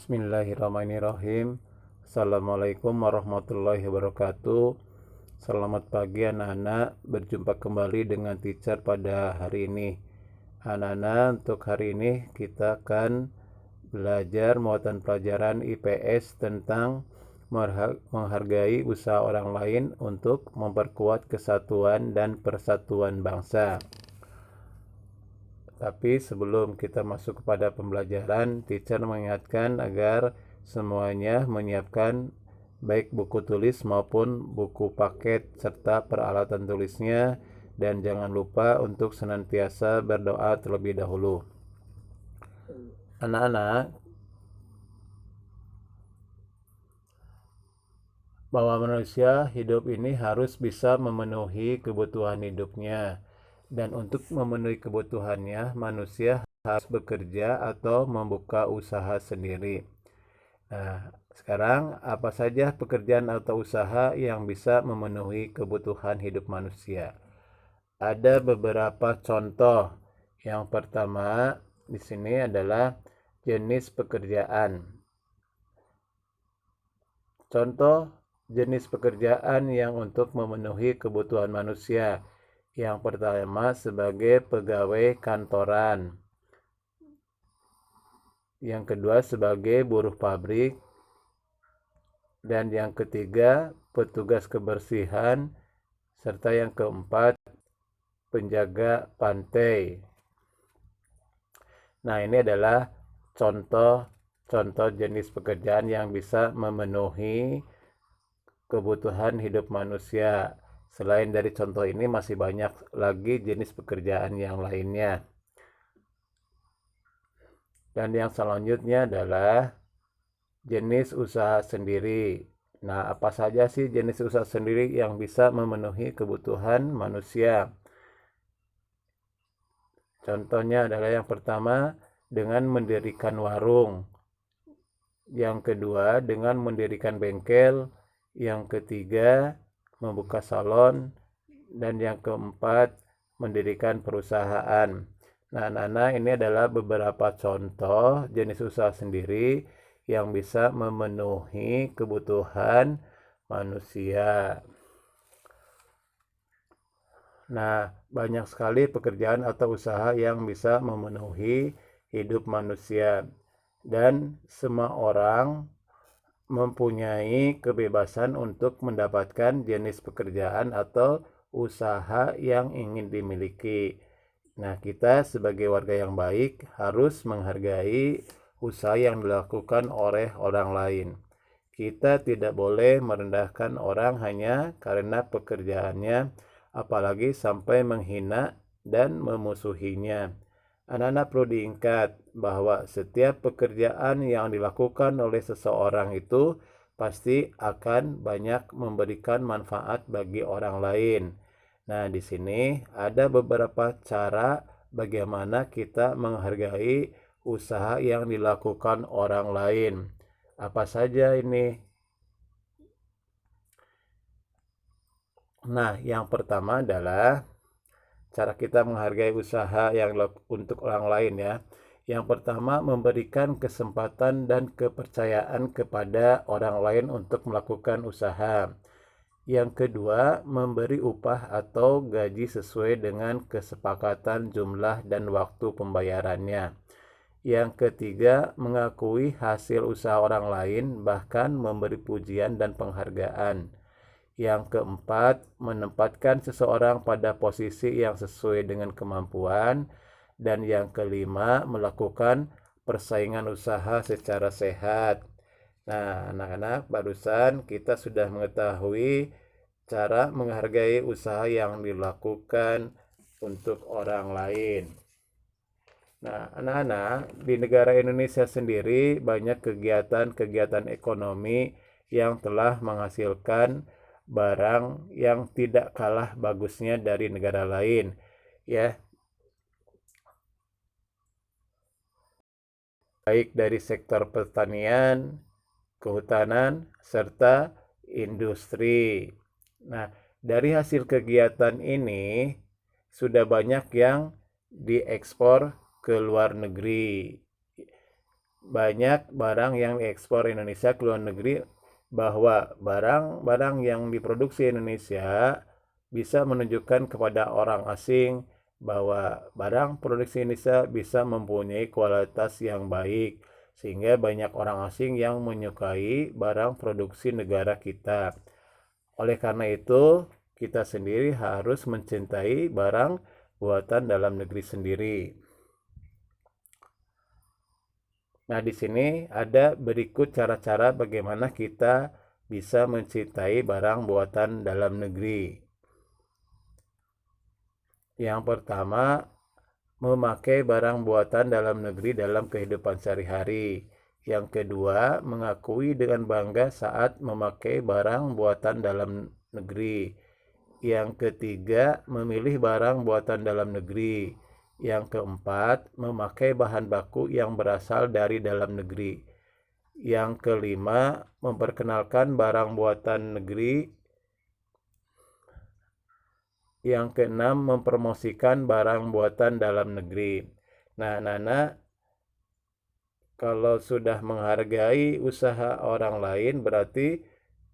Bismillahirrahmanirrahim. Assalamualaikum warahmatullahi wabarakatuh. Selamat pagi anak-anak. Berjumpa kembali dengan teacher pada hari ini. Anak-anak, untuk hari ini kita akan belajar muatan pelajaran IPS tentang menghargai usaha orang lain untuk memperkuat kesatuan dan persatuan bangsa. Tapi sebelum kita masuk kepada pembelajaran, teacher mengingatkan agar semuanya menyiapkan baik buku tulis maupun buku paket serta peralatan tulisnya, dan jangan lupa untuk senantiasa berdoa terlebih dahulu. Anak-anak, bahwa manusia hidup ini harus bisa memenuhi kebutuhan hidupnya. Dan untuk memenuhi kebutuhannya, manusia harus bekerja atau membuka usaha sendiri. Nah, sekarang apa saja pekerjaan atau usaha yang bisa memenuhi kebutuhan hidup manusia? Ada beberapa contoh. Yang pertama di sini adalah jenis pekerjaan. Contoh jenis pekerjaan yang untuk memenuhi kebutuhan manusia. Yang pertama sebagai pegawai kantoran. Yang kedua sebagai buruh pabrik. Dan yang ketiga petugas kebersihan. Serta yang keempat penjaga pantai. Nah, ini adalah contoh jenis pekerjaan yang bisa memenuhi kebutuhan hidup manusia. Selain dari contoh ini masih banyak lagi jenis pekerjaan yang lainnya. Dan yang selanjutnya adalah jenis usaha sendiri. Nah, apa saja sih jenis usaha sendiri yang bisa memenuhi kebutuhan manusia? Contohnya adalah yang pertama dengan mendirikan warung. Yang kedua dengan mendirikan bengkel. Yang ketiga membuka salon, dan yang keempat mendirikan perusahaan. Nah, anak-anak, ini adalah beberapa contoh jenis usaha sendiri yang bisa memenuhi kebutuhan manusia. Nah, banyak sekali pekerjaan atau usaha yang bisa memenuhi hidup manusia, dan semua orang mempunyai kebebasan untuk mendapatkan jenis pekerjaan atau usaha yang ingin dimiliki. Nah, kita sebagai warga yang baik harus menghargai usaha yang dilakukan oleh orang lain. Kita tidak boleh merendahkan orang hanya karena pekerjaannya, apalagi sampai menghina dan memusuhinya. Anak-anak perlu diingat bahwa setiap pekerjaan yang dilakukan oleh seseorang itu pasti akan banyak memberikan manfaat bagi orang lain. Nah, di sini ada beberapa cara bagaimana kita menghargai usaha yang dilakukan orang lain. Apa saja ini? Nah, yang pertama adalah cara kita menghargai usaha yang untuk orang lain ya. Yang pertama, memberikan kesempatan dan kepercayaan kepada orang lain untuk melakukan usaha. Yang kedua, memberi upah atau gaji sesuai dengan kesepakatan jumlah dan waktu pembayarannya. Yang ketiga, mengakui hasil usaha orang lain, bahkan memberi pujian dan penghargaan. Yang keempat, menempatkan seseorang pada posisi yang sesuai dengan kemampuan. Dan yang kelima, melakukan persaingan usaha secara sehat. Nah, anak-anak, barusan kita sudah mengetahui cara menghargai usaha yang dilakukan untuk orang lain. Nah, anak-anak, di negara Indonesia sendiri banyak kegiatan-kegiatan ekonomi yang telah menghasilkan barang yang tidak kalah bagusnya dari negara lain, ya. Baik dari sektor pertanian, kehutanan, serta industri. Nah, dari hasil kegiatan ini sudah banyak yang diekspor ke luar negeri. banyak barang yang diekspor Indonesia ke luar negeri, bahwa barang-barang yang diproduksi Indonesia bisa menunjukkan kepada orang asing bahwa barang produksi Indonesia bisa mempunyai kualitas yang baik, sehingga banyak orang asing yang menyukai barang produksi negara kita. Oleh karena itu, kita sendiri harus mencintai barang buatan dalam negeri sendiri. Nah, di sini ada berikut cara-cara bagaimana kita bisa mencintai barang buatan dalam negeri. Yang pertama, memakai barang buatan dalam negeri dalam kehidupan sehari-hari. Yang kedua, mengakui dengan bangga saat memakai barang buatan dalam negeri. Yang ketiga, memilih barang buatan dalam negeri. Yang keempat, memakai bahan baku yang berasal dari dalam negeri. Yang kelima, memperkenalkan barang buatan negeri. Yang keenam, mempromosikan barang buatan dalam negeri. Nah, Nana, kalau sudah menghargai usaha orang lain, berarti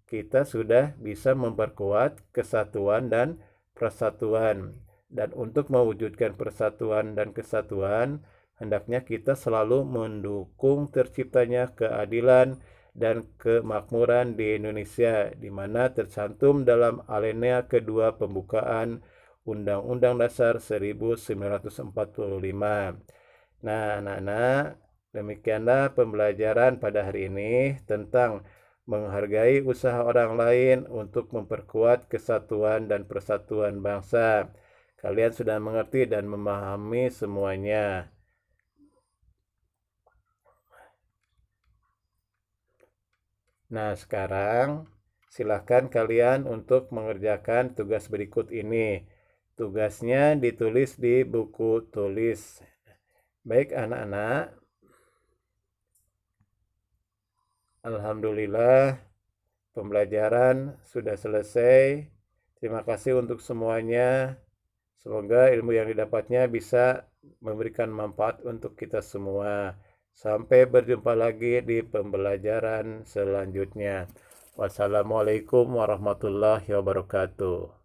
kita sudah bisa memperkuat kesatuan dan persatuan. Dan untuk mewujudkan persatuan dan kesatuan, hendaknya kita selalu mendukung terciptanya keadilan dan kemakmuran di Indonesia, di mana tercantum dalam alinea kedua pembukaan Undang-Undang Dasar 1945. Nah, anak-anak, demikianlah pembelajaran pada hari ini tentang menghargai usaha orang lain untuk memperkuat kesatuan dan persatuan bangsa. Kalian sudah mengerti dan memahami semuanya. Nah, sekarang silakan kalian untuk mengerjakan tugas berikut ini. Tugasnya ditulis di buku tulis. Baik, anak-anak. Alhamdulillah, pembelajaran sudah selesai. Terima kasih untuk semuanya. Semoga ilmu yang didapatnya bisa memberikan manfaat untuk kita semua. Sampai berjumpa lagi di pembelajaran selanjutnya. Wassalamualaikum warahmatullahi wabarakatuh.